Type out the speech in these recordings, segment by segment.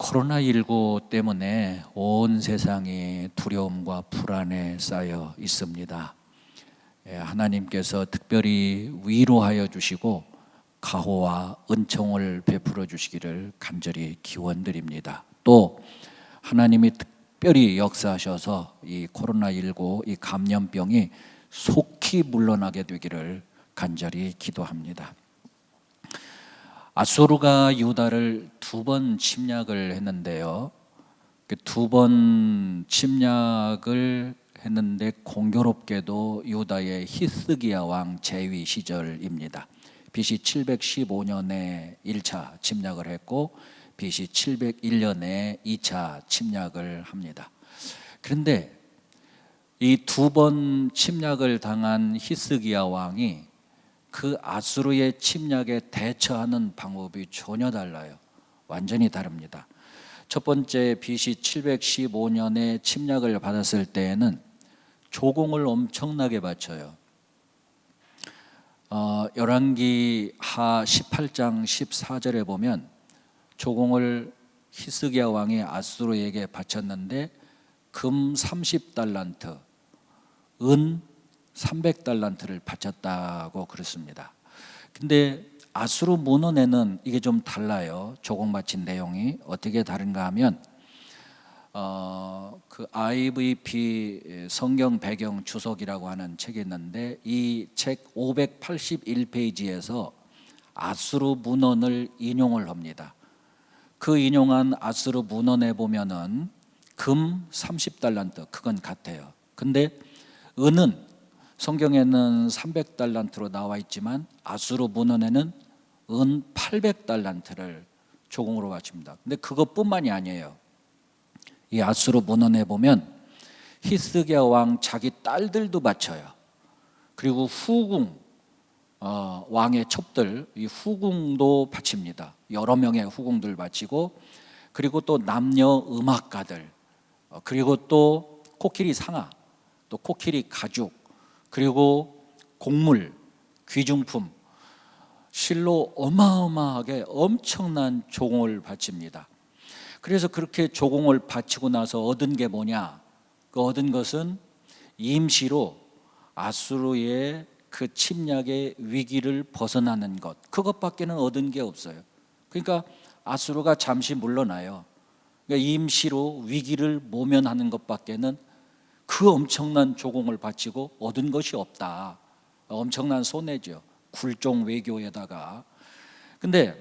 코로나19 때문에 온 세상이 두려움과 불안에 쌓여 있습니다. 하나님께서 특별히 위로하여 주시고 가호와 은총을 베풀어 주시기를 간절히 기원드립니다. 또 하나님이 특별히 역사하셔서 이 코로나19 이 감염병이 속히 물러나게 되기를 간절히 기도합니다. 아수르가 유다를 2번 침략을 했는데요. 그 2번 침략을 했는데 공교롭게도 유다의 히스기야 왕 재위 시절입니다. BC 715년에 1차 침략을 했고 BC 701년에 2차 침략을 합니다. 그런데 이 2번 침략을 당한 히스기야 왕이 그 아수르의 침략에 대처하는 방법이 전혀 달라요. 완전히 다릅니다. 첫 번째 BC 715년에 침략을 받았을 때에는 조공을 엄청나게 바쳐요. 열왕기 하 18장 14절에 보면 조공을 히스기야 왕이 아수르에게 바쳤는데 금 30달란트, 은 300달란트를 바쳤다고 그렇습니다. 근데 아수르 문헌에는 이게 좀 달라요. 조공 바친 내용이 어떻게 다른가 하면 그 IVP 성경 배경 주석이라고 하는 책이 있는데 이 책 581페이지에서 아수르 문헌을 인용을 합니다. 그 인용한 아수르 문헌에 보면은 금 30달란트 그건 같아요. 근데 은은 성경에는 300달란트로 나와 있지만 아수르 문헌에는 은 800달란트를 조공으로 바칩니다. 근데 그것뿐만이 아니에요. 이 아수르 문헌에 보면 히스기야 왕 자기 딸들도 바쳐요. 그리고 후궁 왕의 첩들 이 후궁도 바칩니다. 여러 명의 후궁들 바치고 그리고 또 남녀 음악가들 그리고 또 코끼리 상아 또 코끼리 가죽 그리고 곡물, 귀중품, 실로 어마어마하게 엄청난 조공을 바칩니다. 그래서 그렇게 조공을 바치고 나서 얻은 게 뭐냐? 그 얻은 것은 임시로 아수르의 그 침략의 위기를 벗어나는 것, 그것밖에는 얻은 게 없어요. 그러니까 아수르가 잠시 물러나요. 그러니까 임시로 위기를 모면하는 것밖에는 그 엄청난 조공을 바치고 얻은 것이 없다. 엄청난 손해죠. 굴종 외교에다가. 근데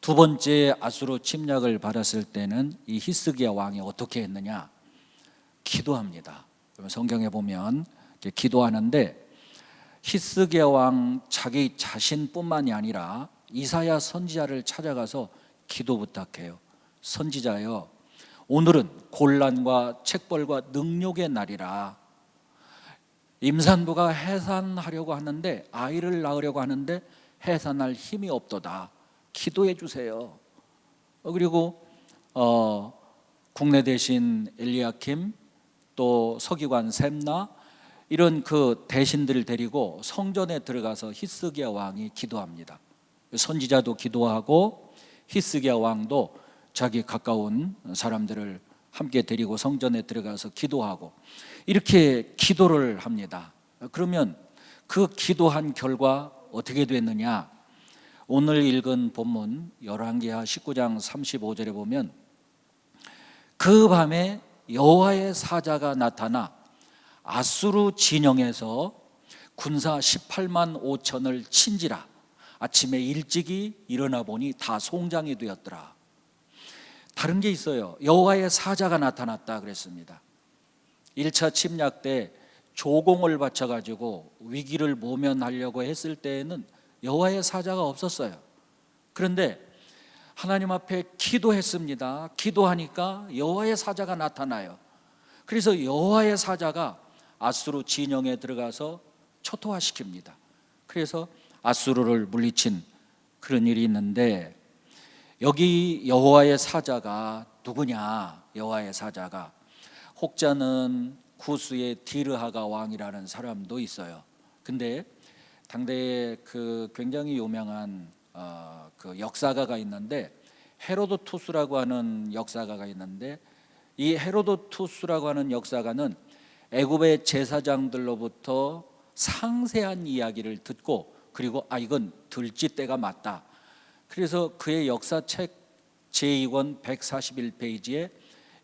2번째 아수르 침략을 받았을 때는 이 히스기야 왕이 어떻게 했느냐? 기도합니다. 성경에 보면 이렇게 기도하는데 히스기야 왕 자기 자신뿐만이 아니라 이사야 선지자를 찾아가서 기도 부탁해요. 선지자여, 오늘은 곤란과 책벌과 능욕의 날이라. 임산부가 해산하려고 하는데 아이를 낳으려고 하는데 해산할 힘이 없도다. 기도해 주세요. 그리고 국내 대신 엘리야킴 또 서기관 셈나 이런 그 대신들을 데리고 성전에 들어가서 히스기야 왕이 기도합니다. 선지자도 기도하고 히스기야 왕도 자기 가까운 사람들을 함께 데리고 성전에 들어가서 기도하고 이렇게 기도를 합니다. 그러면 그 기도한 결과 어떻게 됐느냐? 오늘 읽은 본문 열왕기하 19장 35절에 보면 그 밤에 여호와의 사자가 나타나 아수르 진영에서 군사 18만 5천을 친지라. 아침에 일찍이 일어나 보니 다 송장이 되었더라. 다른 게 있어요. 여호와의 사자가 나타났다 그랬습니다. 1차 침략 때 조공을 바쳐가지고 위기를 모면하려고 했을 때에는 여호와의 사자가 없었어요. 그런데 하나님 앞에 기도했습니다. 기도하니까 여호와의 사자가 나타나요. 그래서 여호와의 사자가 아수르 진영에 들어가서 초토화시킵니다. 그래서 아수르를 물리친 그런 일이 있는데 여기 여호와의 사자가 누구냐? 여호와의 사자가 혹자는 구스의 디르하가 왕이라는 사람도 있어요. 근데 당대에 그 굉장히 유명한 그 역사가가 있는데 헤로도투스라고 하는 역사가가 있는데, 이 헤로도투스라고 하는 역사가는 애굽의 제사장들로부터 상세한 이야기를 듣고, 그리고 이건 들쥐떼가 맞다. 그래서 그의 역사책 제2권 141페이지에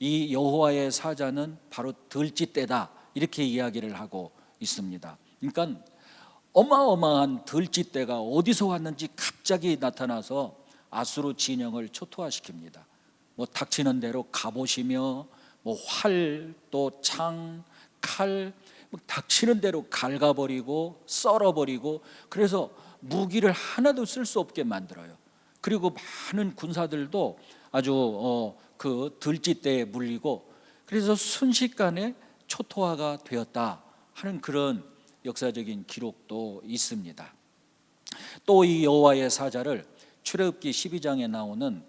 이 여호와의 사자는 바로 들쥐떼다, 이렇게 이야기를 하고 있습니다. 그러니까 어마어마한 들쥐떼가 어디서 왔는지 갑자기 나타나서 아수르 진영을 초토화시킵니다. 뭐 닥치는 대로 갑옷이며 뭐 활, 또 창, 칼, 뭐 닥치는 대로 갈가버리고 썰어버리고, 그래서 무기를 하나도 쓸 수 없게 만들어요. 그리고 많은 군사들도 아주 그 들쥐떼에 물리고, 그래서 순식간에 초토화가 되었다 하는 그런 역사적인 기록도 있습니다. 또 이 여호와의 사자를 출애굽기 12장에 나오는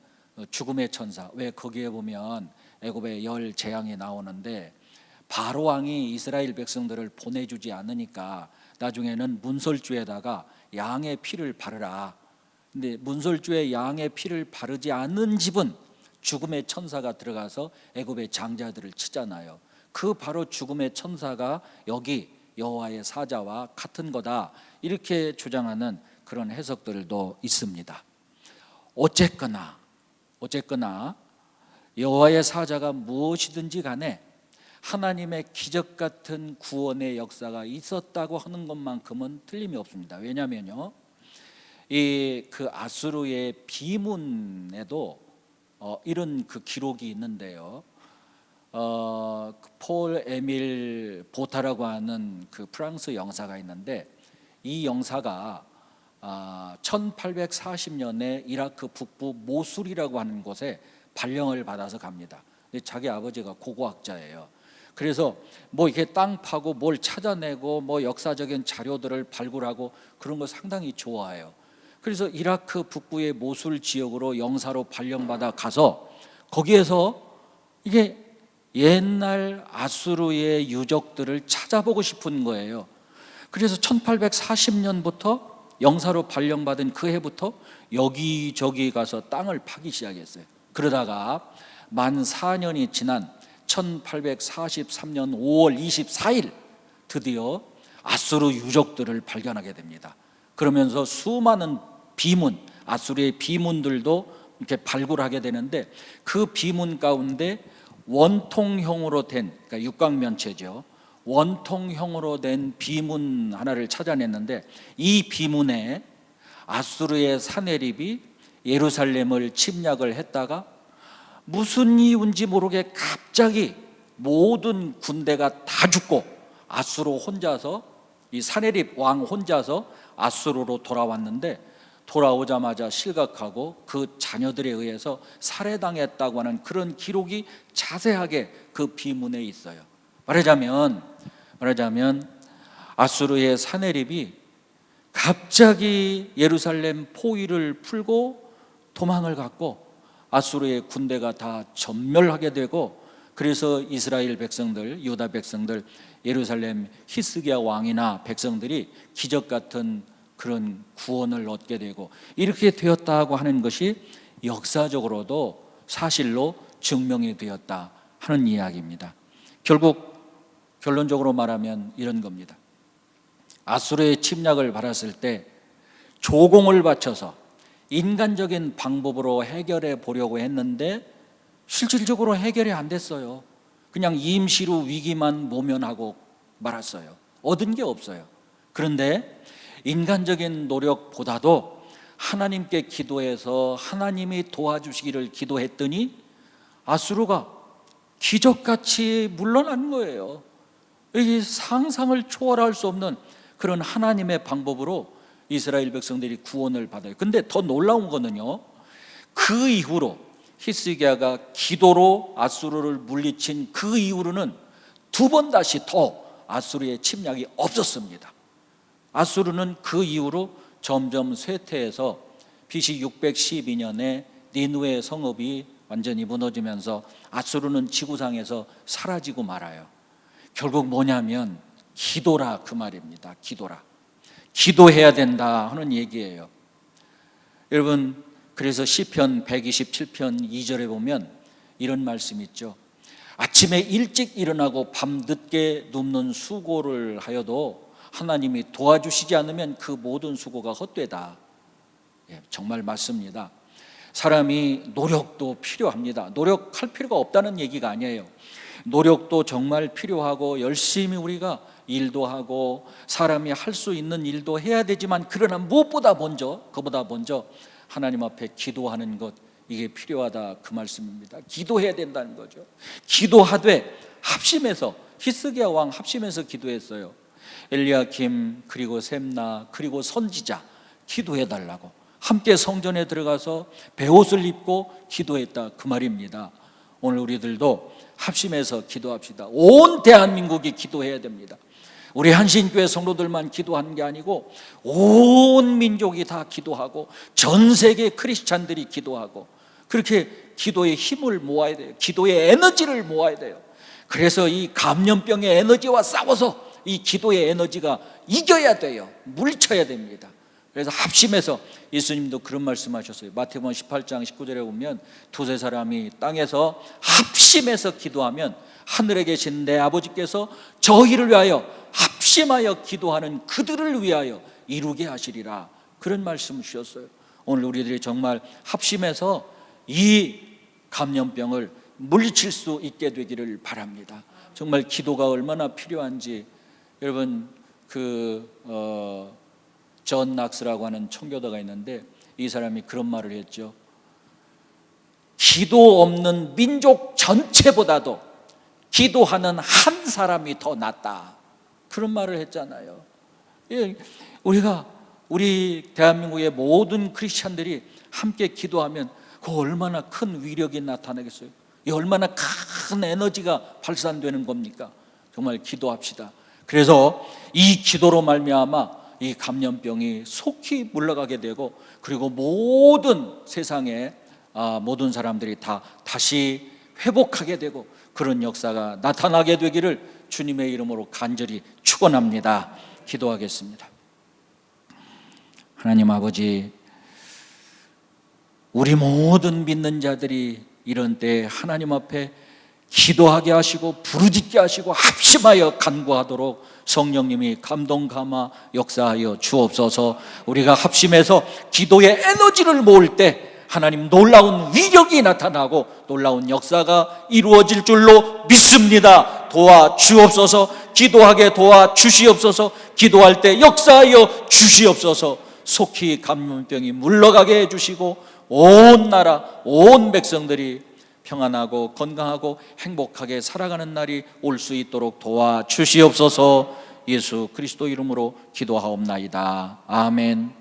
죽음의 천사, 왜 거기에 보면 애굽의 열 재앙이 나오는데 바로 왕이 이스라엘 백성들을 보내주지 않으니까 나중에는 문설주에다가 양의 피를 바르라. 근데 문설주에 양의 피를 바르지 않는 집은 죽음의 천사가 들어가서 애굽의 장자들을 치잖아요. 그 바로 죽음의 천사가 여기 여호와의 사자와 같은 거다, 이렇게 주장하는 그런 해석들도 있습니다. 어쨌거나 여호와의 사자가 무엇이든지 간에 하나님의 기적 같은 구원의 역사가 있었다고 하는 것만큼은 틀림이 없습니다. 왜냐하면요, 이 그 아수르의 비문에도 이런 그 기록이 있는데요. 폴 에밀 보타라고 하는 그 프랑스 영사가 있는데, 이 영사가 1840년에 이라크 북부 모술이라고 하는 곳에 발령을 받아서 갑니다. 자기 아버지가 고고학자예요. 그래서 뭐 이렇게 땅 파고 뭘 찾아내고 뭐 역사적인 자료들을 발굴하고 그런 거 상당히 좋아해요. 그래서 이라크 북부의 모술 지역으로 영사로 발령받아 가서 거기에서 이게 옛날 아수르의 유적들을 찾아보고 싶은 거예요. 그래서 1840년부터 영사로 발령받은 그 해부터 여기저기 가서 땅을 파기 시작했어요. 그러다가 만 4년이 지난 1843년 5월 24일 드디어 아수르 유적들을 발견하게 됩니다. 그러면서 수많은 비문, 아수르의 비문들도 이렇게 발굴하게 되는데, 그 비문 가운데 원통형으로 된, 그러니까 육각면체죠, 원통형으로 된 비문 하나를 찾아냈는데, 이 비문에 아수르의 사네립이 예루살렘을 침략을 했다가 무슨 이유인지 모르게 갑자기 모든 군대가 다 죽고 아수르 혼자서, 이 사네립 왕 혼자서 아수르로 돌아왔는데, 돌아오자마자 실각하고 그 자녀들에 의해서 살해당했다고 하는 그런 기록이 자세하게 그 비문에 있어요. 말하자면 아수르의 사네립이 갑자기 예루살렘 포위를 풀고 도망을 갔고 아수르의 군대가 다 전멸하게 되고, 그래서 이스라엘 백성들, 유다 백성들, 예루살렘 히스기야 왕이나 백성들이 기적 같은 그런 구원을 얻게 되고 이렇게 되었다고 하는 것이 역사적으로도 사실로 증명이 되었다 하는 이야기입니다. 결국 결론적으로 말하면 이런 겁니다. 아수르의 침략을 받았을 때 조공을 바쳐서 인간적인 방법으로 해결해 보려고 했는데 실질적으로 해결이 안 됐어요. 그냥 임시로 위기만 모면하고 말았어요. 얻은 게 없어요. 그런데 인간적인 노력보다도 하나님께 기도해서 하나님이 도와주시기를 기도했더니 아수르가 기적같이 물러난 거예요. 이 상상을 초월할 수 없는 그런 하나님의 방법으로 이스라엘 백성들이 구원을 받아요. 근데 더 놀라운 거는요, 그 이후로 히스기야가 기도로 아수르를 물리친 그 이후로는 두 번 다시 더 아수르의 침략이 없었습니다. 아수르는 그 이후로 점점 쇠퇴해서 BC 612년에 니느웨 성읍이 완전히 무너지면서 아수르는 지구상에서 사라지고 말아요. 결국 뭐냐면 기도라, 그 말입니다. 기도라. 기도해야 된다 하는 얘기예요. 여러분, 그래서 시편 127편 2절에 보면 이런 말씀이 있죠. 아침에 일찍 일어나고 밤늦게 눕는 수고를 하여도 하나님이 도와주시지 않으면 그 모든 수고가 헛되다. 정말 맞습니다. 사람이 노력도 필요합니다. 노력할 필요가 없다는 얘기가 아니에요. 노력도 정말 필요하고 열심히 우리가 일도 하고 사람이 할 수 있는 일도 해야 되지만, 그러나 무엇보다 그보다 먼저 하나님 앞에 기도하는 것, 이게 필요하다, 그 말씀입니다. 기도해야 된다는 거죠. 기도하되 합심해서, 히스기야 왕 합심해서 기도했어요. 엘리야김 그리고 셈나 그리고 선지자 기도해달라고 함께 성전에 들어가서 베옷을 입고 기도했다, 그 말입니다. 오늘 우리들도 합심해서 기도합시다. 온 대한민국이 기도해야 됩니다. 우리 한신교회 성도들만 기도하는 게 아니고 온 민족이 다 기도하고 전 세계 크리스찬들이 기도하고, 그렇게 기도의 힘을 모아야 돼요. 기도의 에너지를 모아야 돼요. 그래서 이 감염병의 에너지와 싸워서 이 기도의 에너지가 이겨야 돼요. 물리쳐야 됩니다. 그래서 합심해서, 예수님도 그런 말씀하셨어요. 마태복음 18장 19절에 보면 두세 사람이 땅에서 합심해서 기도하면 하늘에 계신 내 아버지께서 저희를 위하여 합심하여 기도하는 그들을 위하여 이루게 하시리라, 그런 말씀을 주셨어요. 오늘 우리들이 정말 합심해서 이 감염병을 물리칠 수 있게 되기를 바랍니다. 정말 기도가 얼마나 필요한지, 여러분 존 낙스라고 하는 청교도가 있는데 이 사람이 그런 말을 했죠. 기도 없는 민족 전체보다도 기도하는 한 사람이 더 낫다, 그런 말을 했잖아요. 우리 대한민국의 모든 크리스찬들이 함께 기도하면 그 얼마나 큰 위력이 나타나겠어요. 얼마나 큰 에너지가 발산되는 겁니까? 정말 기도합시다. 그래서 이 기도로 말미암아 이 감염병이 속히 물러가게 되고, 그리고 모든 세상의 모든 사람들이 다시 회복하게 되고, 그런 역사가 나타나게 되기를 주님의 이름으로 간절히 축원합니다. 기도하겠습니다. 하나님 아버지, 우리 모든 믿는 자들이 이런 때에 하나님 앞에 기도하게 하시고 부르짖게 하시고 합심하여 간구하도록 성령님이 감동 감화 역사하여 주옵소서. 우리가 합심해서 기도의 에너지를 모을 때 하나님 놀라운 위력이 나타나고 놀라운 역사가 이루어질 줄로 믿습니다. 도와주옵소서. 기도하게 도와주시옵소서. 기도할 때 역사하여 주시옵소서. 속히 감염병이 물러가게 해주시고 온 나라 온 백성들이 평안하고 건강하고 행복하게 살아가는 날이 올 수 있도록 도와주시옵소서. 예수 그리스도 이름으로 기도하옵나이다. 아멘.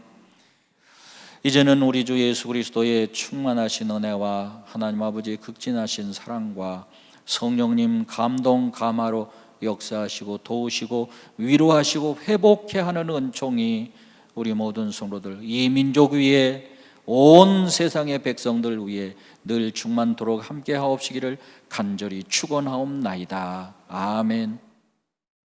이제는 우리 주 예수 그리스도의 충만하신 은혜와 하나님 아버지의 극진하신 사랑과 성령님 감동 감화로 역사하시고 도우시고 위로하시고 회복케 하는 은총이 우리 모든 성도들, 이 민족 위에 온 세상의 백성들 위에 늘 충만토록 함께 하옵시기를 간절히 축원하옵나이다. 아멘.